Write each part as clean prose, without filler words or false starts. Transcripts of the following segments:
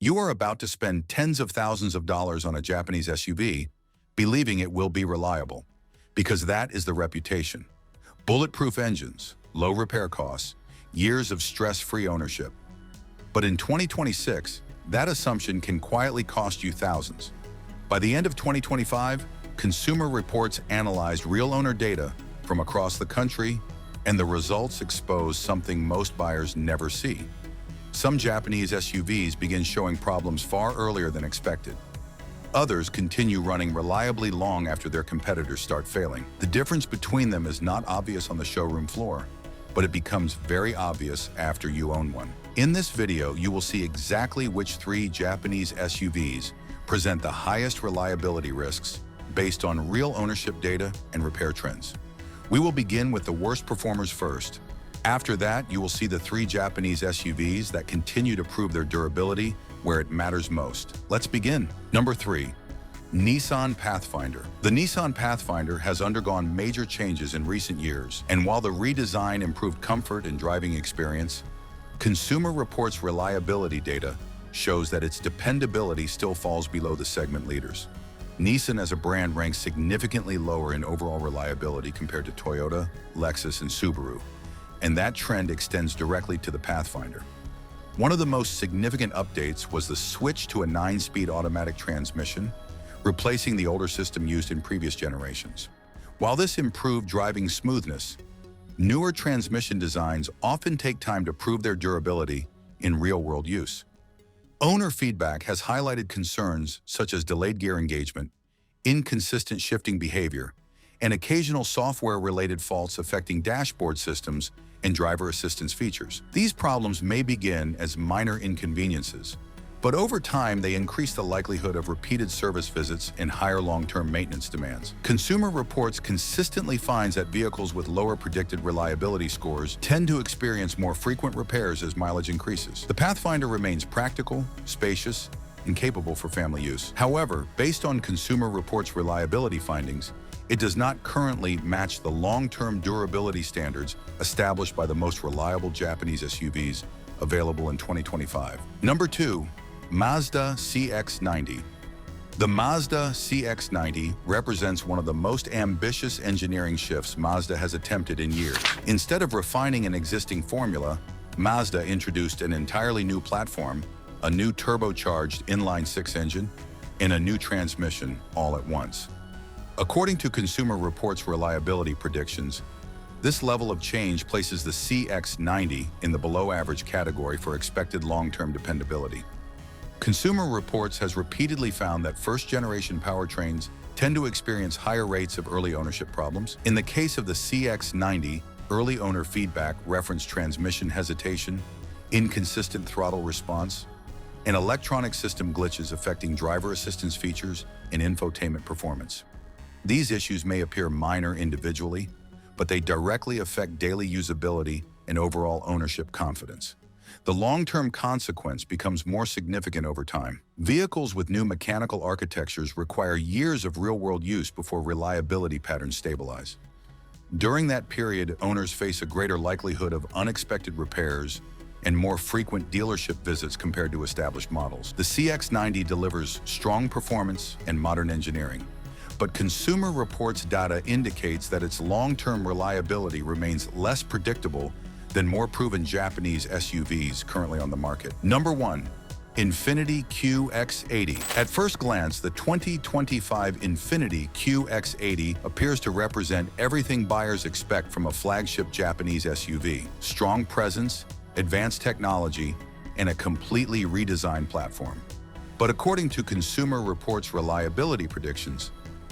You are about to spend tens of thousands of dollars on a Japanese SUV, believing it will be reliable, because that is the reputation. Bulletproof engines, low repair costs, years of stress-free ownership. But in 2026, that assumption can quietly cost you thousands. By the end of 2025, Consumer Reports analyzed real owner data from across the country, and the results expose something most buyers never see. Some Japanese SUVs begin showing problems far earlier than expected. Others continue running reliably long after their competitors start failing. The difference between them is not obvious on the showroom floor, but it becomes very obvious after you own one. In this video, you will see exactly which 3 Japanese SUVs present the highest reliability risks based on real ownership data and repair trends. We will begin with the worst performers first. After that, you will see the 3 Japanese SUVs that continue to prove their durability where it matters most. Let's begin. Number 3. Nissan Pathfinder. The Nissan Pathfinder has undergone major changes in recent years, and while the redesign improved comfort and driving experience, Consumer Reports reliability data shows that its dependability still falls below the segment leaders. Nissan as a brand ranks significantly lower in overall reliability compared to Toyota, Lexus, and Subaru, and that trend extends directly to the Pathfinder. One of the most significant updates was the switch to a 9-speed automatic transmission, replacing the older system used in previous generations. While this improved driving smoothness, newer transmission designs often take time to prove their durability in real-world use. Owner feedback has highlighted concerns such as delayed gear engagement, inconsistent shifting behavior, and occasional software-related faults affecting dashboard systems and driver assistance features. These problems may begin as minor inconveniences, but over time they increase the likelihood of repeated service visits and higher long-term maintenance demands. Consumer Reports consistently finds that vehicles with lower predicted reliability scores tend to experience more frequent repairs as mileage increases. The Pathfinder remains practical, spacious, and capable for family use. However, based on Consumer Reports reliability findings, it does not currently match the long-term durability standards established by the most reliable Japanese SUVs available in 2025. Number 2. Mazda CX-90. The Mazda CX-90 represents one of the most ambitious engineering shifts Mazda has attempted in years. Instead of refining an existing formula, Mazda introduced an entirely new platform, a new turbocharged inline-6 engine, and a new transmission all at once. According to Consumer Reports reliability predictions, this level of change places the CX-90 in the below-average category for expected long-term dependability. Consumer Reports has repeatedly found that first-generation powertrains tend to experience higher rates of early ownership problems. In the case of the CX-90, early owner feedback referenced transmission hesitation, inconsistent throttle response, and electronic system glitches affecting driver assistance features and infotainment performance. These issues may appear minor individually, but they directly affect daily usability and overall ownership confidence. The long-term consequence becomes more significant over time. Vehicles with new mechanical architectures require years of real-world use before reliability patterns stabilize. During that period, owners face a greater likelihood of unexpected repairs and more frequent dealership visits compared to established models. The CX-90 delivers strong performance and modern engineering, but Consumer Reports data indicates that its long-term reliability remains less predictable than more proven Japanese SUVs currently on the market. Number 1. Infiniti QX80. At first glance, the 2025 Infiniti QX80 appears to represent everything buyers expect from a flagship Japanese SUV: strong presence, advanced technology, and a completely redesigned platform. But according to Consumer Reports reliability predictions,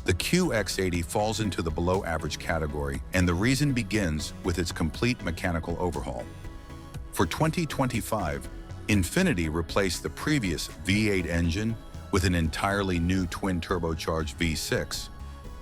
the QX80 falls into the below-average category, and the reason begins with its complete mechanical overhaul. For 2025, Infiniti replaced the previous V8 engine with an entirely new twin-turbocharged V6,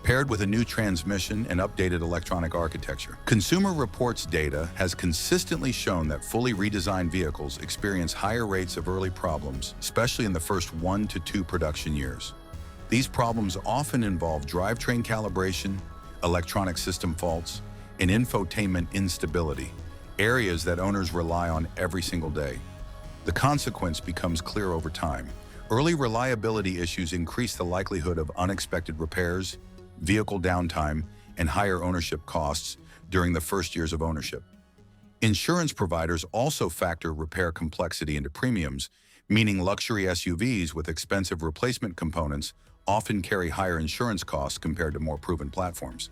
paired with a new transmission and updated electronic architecture. Consumer Reports data has consistently shown that fully redesigned vehicles experience higher rates of early problems, especially in the first 1 to 2 production years. These problems often involve drivetrain calibration, electronic system faults, and infotainment instability, areas that owners rely on every single day. The consequence becomes clear over time. Early reliability issues increase the likelihood of unexpected repairs, vehicle downtime, and higher ownership costs during the first years of ownership. Insurance providers also factor repair complexity into premiums, meaning luxury SUVs with expensive replacement components often carry higher insurance costs compared to more proven platforms.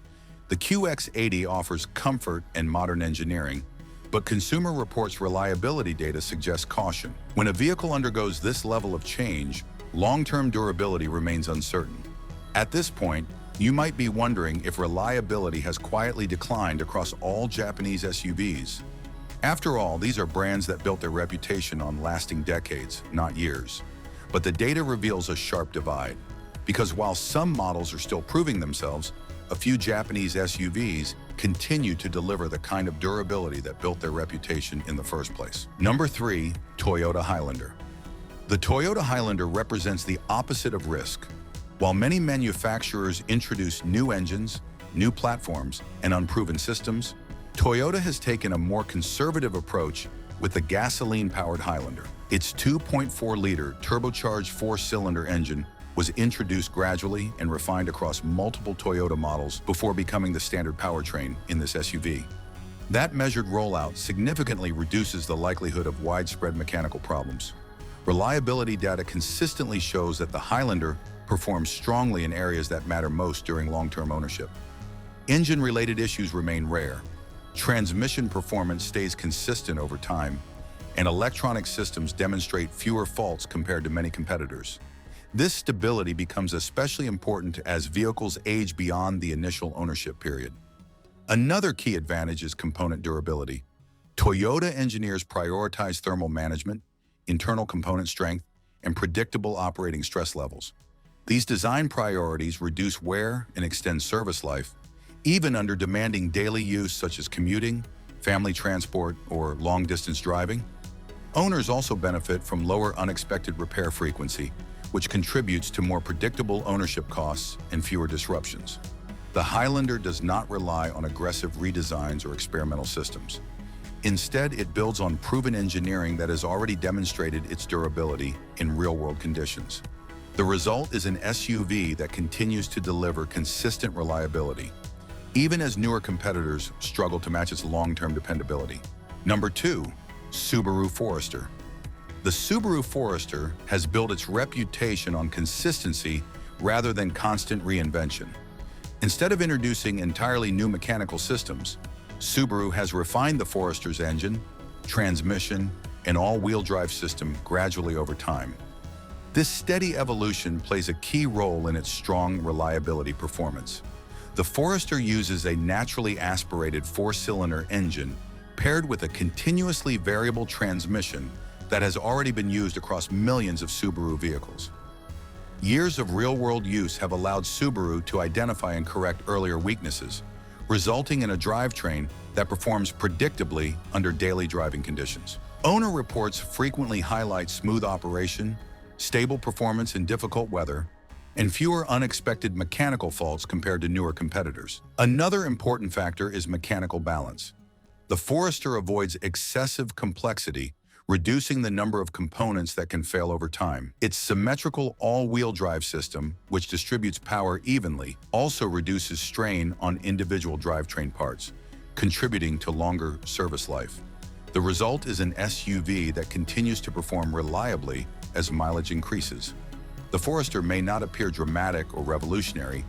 The QX80 offers comfort and modern engineering, but Consumer Reports reliability data suggests caution. When a vehicle undergoes this level of change, long-term durability remains uncertain. At this point, you might be wondering if reliability has quietly declined across all Japanese SUVs. After all, these are brands that built their reputation on lasting decades, not years. But the data reveals a sharp divide, because while some models are still proving themselves, a few Japanese SUVs continue to deliver the kind of durability that built their reputation in the first place. Number 3, Toyota Highlander. The Toyota Highlander represents the opposite of risk. While many manufacturers introduce new engines, new platforms, and unproven systems, Toyota has taken a more conservative approach with the gasoline-powered Highlander. Its 2.4-liter turbocharged 4-cylinder engine was introduced gradually and refined across multiple Toyota models before becoming the standard powertrain in this SUV. That measured rollout significantly reduces the likelihood of widespread mechanical problems. Reliability data consistently shows that the Highlander performs strongly in areas that matter most during long-term ownership. Engine-related issues remain rare. Transmission performance stays consistent over time, and electronic systems demonstrate fewer faults compared to many competitors. This stability becomes especially important as vehicles age beyond the initial ownership period. Another key advantage is component durability. Toyota engineers prioritize thermal management, internal component strength, and predictable operating stress levels. These design priorities reduce wear and extend service life, even under demanding daily use such as commuting, family transport, or long-distance driving. Owners also benefit from lower unexpected repair frequency, which contributes to more predictable ownership costs and fewer disruptions. The Highlander does not rely on aggressive redesigns or experimental systems. Instead, it builds on proven engineering that has already demonstrated its durability in real-world conditions. The result is an SUV that continues to deliver consistent reliability, even as newer competitors struggle to match its long-term dependability. Number 2, Subaru Forester. The Subaru Forester has built its reputation on consistency rather than constant reinvention. Instead of introducing entirely new mechanical systems, Subaru has refined the Forester's engine, transmission, and all-wheel drive system gradually over time. This steady evolution plays a key role in its strong reliability performance. The Forester uses a naturally aspirated 4-cylinder engine paired with a continuously variable transmission that has already been used across millions of Subaru vehicles. Years of real-world use have allowed Subaru to identify and correct earlier weaknesses, resulting in a drivetrain that performs predictably under daily driving conditions. Owner reports frequently highlight smooth operation, stable performance in difficult weather, and fewer unexpected mechanical faults compared to newer competitors. Another important factor is mechanical balance. The Forester avoids excessive complexity, reducing the number of components that can fail over time. Its symmetrical all-wheel drive system, which distributes power evenly, also reduces strain on individual drivetrain parts, contributing to longer service life. The result is an SUV that continues to perform reliably as mileage increases. The Forester may not appear dramatic or revolutionary,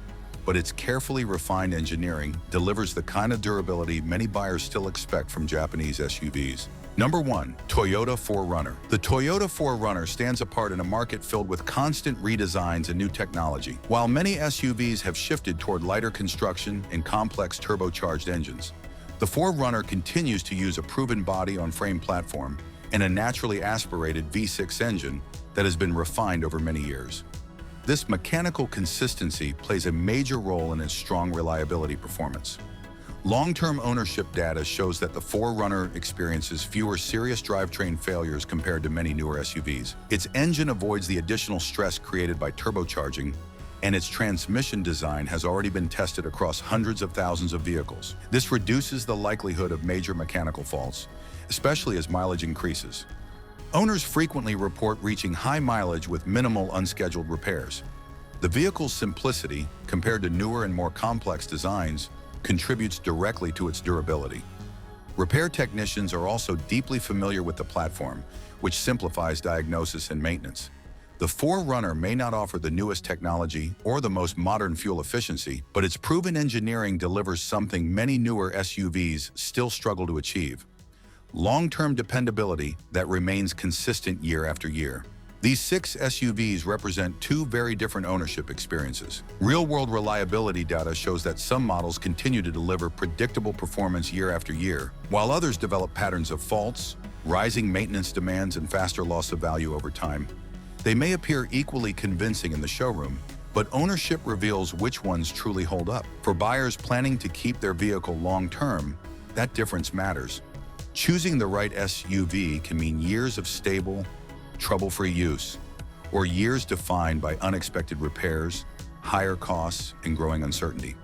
but its carefully refined engineering delivers the kind of durability many buyers still expect from Japanese SUVs. Number 1, Toyota 4Runner. The Toyota 4Runner stands apart in a market filled with constant redesigns and new technology. While many SUVs have shifted toward lighter construction and complex turbocharged engines, the 4Runner continues to use a proven body-on-frame platform and a naturally aspirated V6 engine that has been refined over many years. This mechanical consistency plays a major role in its strong reliability performance. Long-term ownership data shows that the 4Runner experiences fewer serious drivetrain failures compared to many newer SUVs. Its engine avoids the additional stress created by turbocharging, and its transmission design has already been tested across hundreds of thousands of vehicles. This reduces the likelihood of major mechanical faults, especially as mileage increases. Owners frequently report reaching high mileage with minimal unscheduled repairs. The vehicle's simplicity, compared to newer and more complex designs, contributes directly to its durability. Repair technicians are also deeply familiar with the platform, which simplifies diagnosis and maintenance. The 4Runner may not offer the newest technology or the most modern fuel efficiency, but its proven engineering delivers something many newer SUVs still struggle to achieve: long-term dependability that remains consistent year after year. These 6 SUVs represent 2 very different ownership experiences. Real-world reliability data shows that some models continue to deliver predictable performance year after year, while others develop patterns of faults, rising maintenance demands, and faster loss of value over time. They may appear equally convincing in the showroom, but ownership reveals which ones truly hold up. For buyers planning to keep their vehicle long-term, that difference matters. Choosing the right SUV can mean years of stable, trouble-free use, or years defined by unexpected repairs, higher costs, and growing uncertainty.